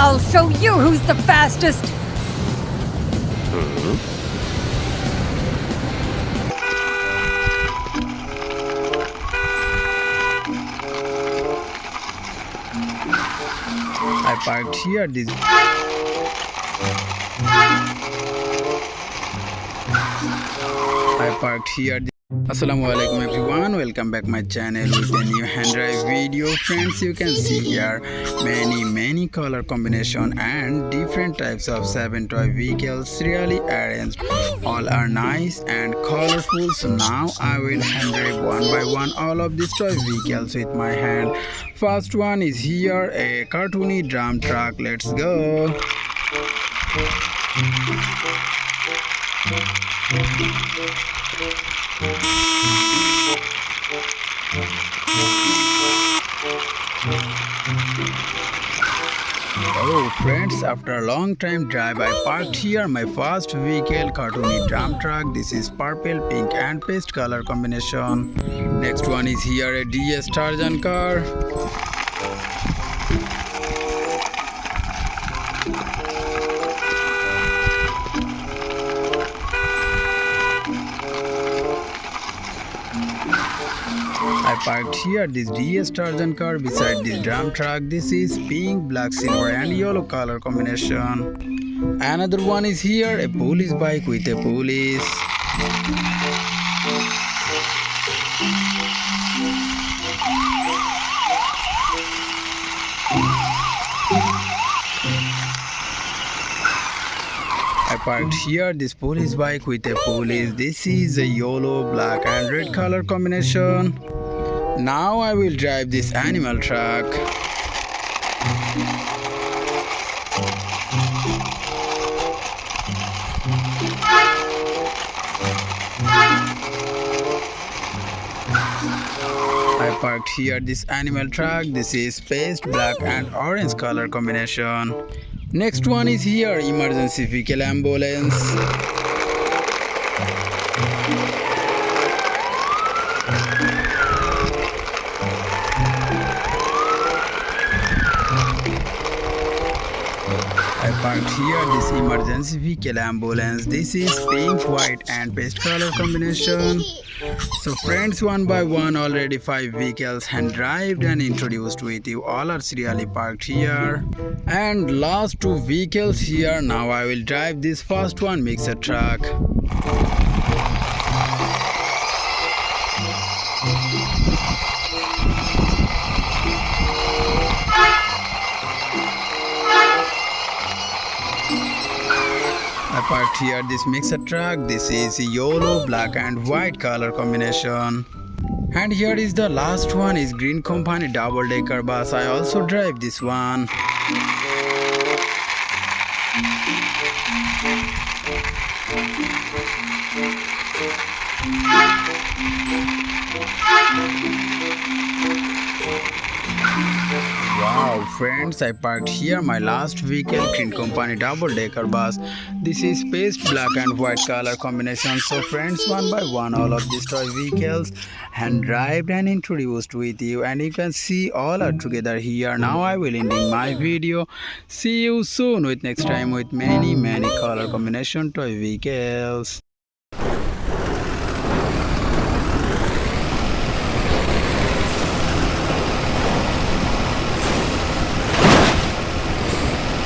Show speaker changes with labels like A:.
A: I'll show you who's the fastest.
B: I parked here. Assalamualaikum everyone, welcome back my channel with a new hand drive video. Friends, you can see here many color combination and different types of 7 toy vehicles really arranged. All are nice and colorful. So now I will hand drive one by one all of these toy vehicles with my hand. First one is here, a cartoony drum truck. Let's go. Oh friends, after a long time drive I parked here my first vehicle, cartoony drum truck. This is purple, pink and paste color combination. Next one is here a DS Tarzan car. I parked here this DS Tarzan car beside this drum truck. This is pink, black, silver and yellow color combination. Another one is here, a police bike with a police. I parked here this police bike with a police. This is a yellow, black and red color combination. Now I will drive this animal truck. I parked here this animal truck. This is paste, black and orange color combination. Next one is here, emergency vehicle ambulance. I parked here this emergency vehicle ambulance. This is pink, white and paste color combination. So friends, one by one already 5 vehicles hand drived and introduced with you. All are serially parked here. And last 2 vehicles here. Now I will drive this first one, mixer truck. I parked here this mixer truck. This is yellow, black and white color combination. And here is the last one, is green company double-decker bus. I also drive this one. Wow friends, I parked here my last vehicle, green company double-decker bus. This is paste, black and white color combination. So friends, one by one all of these toy vehicles hand drived and introduced with you, and you can see all are together here. Now I will ending my video. See you soon with next time with many color combination toy vehicles.